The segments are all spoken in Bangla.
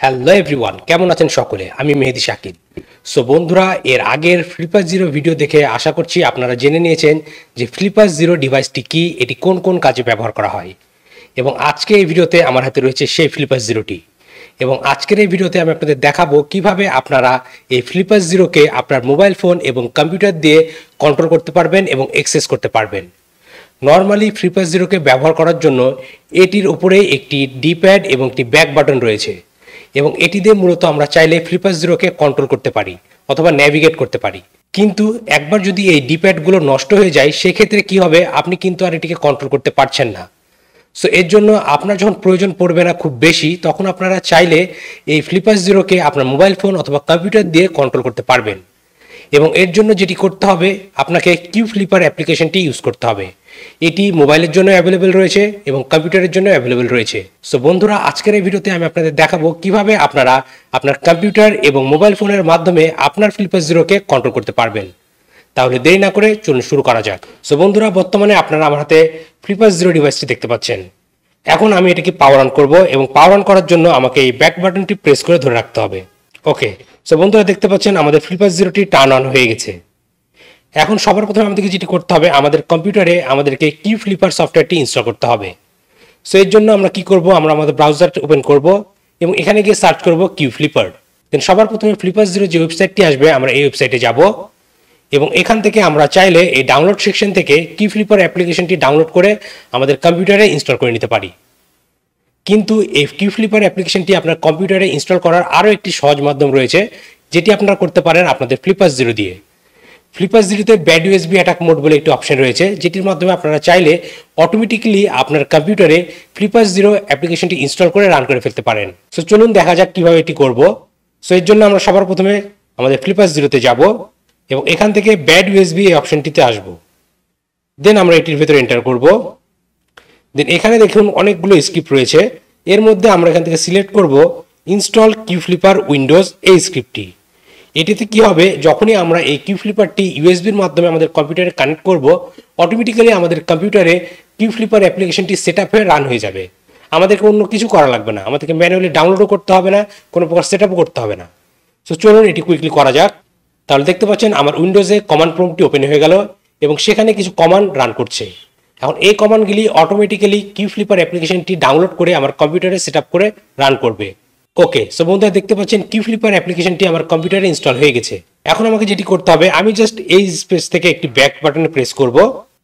হ্যালো এভরিওয়ান, কেমন আছেন সকলে? আমি মেহেদি শাকিব। সো বন্ধুরা, এর আগের ফ্লিপার জিরো ভিডিও দেখে আশা করছি আপনারা জেনে নিয়েছেন যে ফ্লিপার জিরো ডিভাইসটি কি, এটি কোন কোন কাজে ব্যবহার করা হয়। এবং আজকে এই ভিডিওতে আমার হাতে রয়েছে সেই ফ্লিপার জিরোটি। এবং আজকের এই ভিডিওতে আমি আপনাদের দেখাবো কিভাবে আপনারা এই ফ্লিপার জিরোকে আপনার মোবাইল ফোন এবং কম্পিউটার দিয়ে কন্ট্রোল করতে পারবেন এবং অ্যাক্সেস করতে পারবেন। নর্মালি ফ্লিপার জিরোকে ব্যবহার করার জন্য এটির উপরে একটি ডিপ্যাড এবং একটি ব্যাক বাটন রয়েছে, এবং এটি দিয়ে মূলত আমরা চাইলে ফ্লিপার জিরোকে কন্ট্রোল করতে পারি অথবা ন্যাভিগেট করতে পারি। কিন্তু একবার যদি এই ডিপ্যাডগুলো নষ্ট হয়ে যায়, সেক্ষেত্রে কি হবে, আপনি কিন্তু আর এটিকে কন্ট্রোল করতে পারছেন না। সো এর জন্য আপনার যখন প্রয়োজন পড়বে না খুব বেশি, তখন আপনারা চাইলে এই ফ্লিপার জিরোকে আপনার মোবাইল ফোন অথবা কম্পিউটার দিয়ে কন্ট্রোল করতে পারবেন। এবং এর জন্য যেটি করতে হবে, আপনাকে কিউ ফ্লিপার অ্যাপ্লিকেশনটি ইউজ করতে হবে। এটি মোবাইলের জন্য অ্যাভেলেবেল রয়েছে এবং কম্পিউটারের জন্য অ্যাভেলেবেল রয়েছে। সো বন্ধুরা, আজকের এই ভিডিওতে আমি আপনাদের দেখাবো কিভাবে আপনারা আপনার কম্পিউটার এবং মোবাইল ফোনের মাধ্যমে আপনার ফ্লিপার জিরোকে কন্ট্রোল করতে পারবেন। তাহলে দেরি না করে চলুন শুরু করা যাক। সো বন্ধুরা, বর্তমানে আপনারা আমার হাতে ফ্লিপার জিরো ডিভাইসটি দেখতে পাচ্ছেন। এখন আমি এটাকে পাওয়ার অন করব, এবং পাওয়ার অন করার জন্য আমাকে এই ব্যাক বাটনটি প্রেস করে ধরে রাখতে হবে। ওকে, সো বন্ধুরা দেখতে পাচ্ছেন আমাদের ফ্লিপার জিরোটি টার্ন অন হয়ে গেছে। এখন সবার প্রথমে আমাদেরকে যেটি করতে হবে, আমাদের কম্পিউটারে আমাদেরকে কিউ ফ্লিপার সফটওয়্যারটি ইনস্টল করতে হবে। সো এর জন্য আমরা কি করব, আমরা আমাদের ব্রাউজারটা ওপেন করব এবং এখানে গিয়ে সার্চ করব কিউ ফ্লিপার। দেন সবার প্রথমে ফ্লিপার জিরো যে ওয়েবসাইটটি আসবে, আমরা এই ওয়েবসাইটে যাব এবং এখান থেকে আমরা চাইলে এই ডাউনলোড সেকশন থেকে কিউ ফ্লিপার অ্যাপ্লিকেশনটি ডাউনলোড করে আমাদের কম্পিউটারে ইনস্টল করে নিতে পারি। কিন্তু এই কিউ ফ্লিপার অ্যাপ্লিকেশনটি আপনার কম্পিউটারে ইনস্টল করার আরও একটি সহজ মাধ্যম রয়েছে, যেটি আপনারা করতে পারেন আপনাদের ফ্লিপার জিরো দিয়ে। ফ্লিপার জিরোতে ব্যাড ইউএসবি অ্যাটাক মোড বলে একটি অপশন রয়েছে, যেটির মাধ্যমে আপনারা চাইলে অটোমেটিক্যালি আপনার কম্পিউটারে ফ্লিপার জিরো অ্যাপ্লিকেশনটি ইনস্টল করে রান করে ফেলতে পারেন। সো চলুন দেখা যাক কিভাবে এটি করব। সো এর জন্য আমরা সবার প্রথমে আমাদের ফ্লিপার জিরোতে যাব এবং এখান থেকে ব্যাড ইউএসবি এই অপশনটিতে আসব। দেন আমরা এটির ভেতরে এন্টার করব। দেন এখানে দেখুন অনেকগুলো স্ক্রিপ্ট রয়েছে। এর মধ্যে আমরা এখান থেকে সিলেক্ট করব ইনস্টল কিউ ফ্লিপার উইন্ডোজ, এই স্ক্রিপ্টটি। এটিতে কি হবে, যখনই আমরা এই কিউ ফ্লিপারটি ইউএসবির মাধ্যমে আমাদের কম্পিউটারে কানেক্ট করব, অটোমেটিক্যালি আমাদের কম্পিউটারে কিউ ফ্লিপার অ্যাপ্লিকেশনটি সেট আপ হয়ে রান হয়ে যাবে। আমাদেরকে অন্য কিছু করা লাগবে না, আমাদেরকে ম্যানুয়ালি ডাউনলোডও করতে হবে না, কোনো প্রকার সেট আপও করতে হবে না। সো চলুন এটি কুইকলি করা যাক। তাহলে দেখতে পাচ্ছেন আমার উইন্ডোজে কমান্ড প্রম্পটটি ওপেন হয়ে গেল এবং সেখানে কিছু কমান্ড রান করছে। এখন এই কমান্ডগুলি অটোমেটিক্যালি কিউ ফ্লিপার অ্যাপ্লিকেশনটি ডাউনলোড করে আমার কম্পিউটারে সেট আপ করে রান করবে। ওকে, সো বন্ধুরা দেখতে পাচ্ছেন কিউ ফ্লিপার অ্যাপ্লিকেশনটি আমার কম্পিউটারে ইনস্টল হয়ে গেছে। এখন আমাকে যেটি করতে হবে, আমি জাস্ট এই স্পেস থেকে একটি ব্যাক বাটনে প্রেস করব।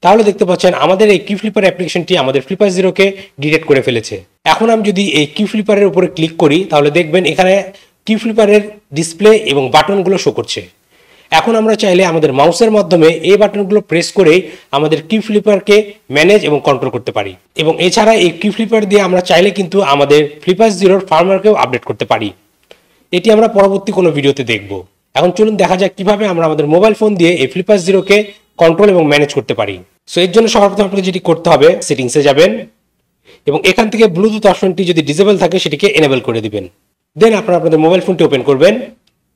তাহলে দেখতে পাচ্ছেন আমাদের এই কিউ ফ্লিপার অ্যাপ্লিকেশনটি আমাদের ফ্লিপার জিরোকে ডিটেক্ট করে ফেলেছে। এখন আমি যদি এই কিউ ফ্লিপারের উপরে ক্লিক করি, তাহলে দেখবেন এখানে কিউ ফ্লিপারের ডিসপ্লে এবং বাটনগুলো শো করছে। এখন আমরা চাইলে আমাদের মাউসের মাধ্যমে এই বাটনগুলো প্রেস করে আমাদের কিউ ফ্লিপারকে ম্যানেজ এবং কন্ট্রোল করতে পারি। এবং এছাড়া এই কিউ ফ্লিপার দিয়ে আমরা চাইলে কিন্তু আমাদের ফ্লিপার জিরোর ফার্মওয়্যারকেও আপডেট করতে পারি। এটি আমরা পরবর্তী কোনো ভিডিওতে দেখব। এখন চলুন দেখা যাক কিভাবে আমরা আমাদের মোবাইল ফোন দিয়ে এই ফ্লিপার জিরোকে কন্ট্রোল এবং ম্যানেজ করতে পারি। সো এর জন্য সবার প্রথমে আপনাকে যেটি করতে হবে, সেটিংসে যাবেন এবং এখান থেকে ব্লুটুথ অপশনটি যদি ডিসেবল থাকে সেটিকে এনেবল করে দিবেন। দেন আপনারা আপনাদের মোবাইল ফোনটি ওপেন করবেন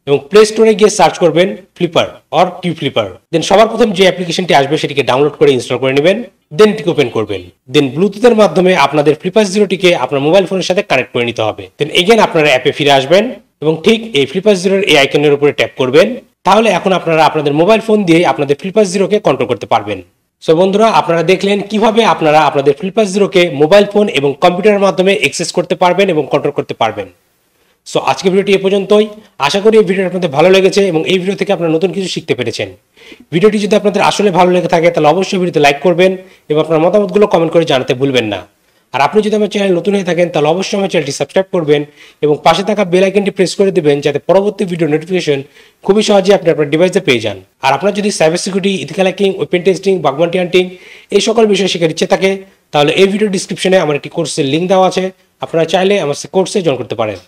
এবং প্লে স্টোরে গিয়ে সার্চ করবেন ফ্লিপার অর কিউ ফ্লিপার। দেন সবার প্রথম যে অ্যাপ্লিকেশনটি আসবে সেটিকে ডাউনলোড করে ইনস্টল করে নেবেন। দেন এটিকে ওপেন করবেন। দেন ব্লুটুথের মাধ্যমে আপনাদের ফ্লিপার জিরোটিকে আপনার মোবাইল ফোনের সাথে কানেক্ট করে নিতে হবে। দেন এগেন আপনারা অ্যাপে ফিরে আসবেন এবং ঠিক এই ফ্লিপার জিরোর এই আইকনের উপরে ট্যাপ করবেন। তাহলে এখন আপনারা আপনাদের মোবাইল ফোন দিয়ে আপনাদের ফ্লিপার জিরোকে কন্ট্রোল করতে পারবেন। সো বন্ধুরা, আপনারা দেখলেন কিভাবে আপনারা আপনাদের ফ্লিপার জিরোকে মোবাইল ফোন এবং কম্পিউটারের মাধ্যমে অ্যাক্সেস করতে পারবেন এবং কন্ট্রোল করতে পারবেন। সো আজকের ভিডিওটি এ পর্যন্তই। আশা করি এই ভিডিওটি আপনাদের ভালো লেগেছে এবং এই ভিডিও থেকে আপনারা নতুন কিছু শিখতে পেরেছেন। ভিডিওটি যদি আপনাদের আসলে ভালো লেগে থাকে, তাহলে অবশ্যই ভিডিওতে লাইক করবেন এবং আপনার মতামতগুলো কমেন্ট করে জানাতে ভুলবেন না। আর আপনি যদি আমার চ্যানেল নতুন হয়ে থাকেন, তাহলে অবশ্যই আমার চ্যানেলটি সাবস্ক্রাইব করবেন এবং পাশে থাকা বেল আইকনটি প্রেস করে দেবেন, যাতে পরবর্তী ভিডিও নোটিফিকেশন খুবই সহজে আপনি আপনার ডিভাইসে পেয়ে যান। আর আপনার যদি cyber security, ethical hacking, open testing, bug bounty hunting এই সকল বিষয়ে শেখার ইচ্ছে থাকে, তাহলে এই ভিডিও ডিসক্রিপশনে আমার একটি কোর্সের লিঙ্ক দেওয়া আছে, আপনারা চাইলে আমার কোর্সে জয়েন করতে পারেন।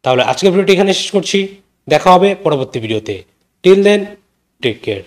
তাহলে আজকের ভিডিওটি এখানে শেষ করছি। দেখা হবে পরবর্তী ভিডিওতে। Till then, take care.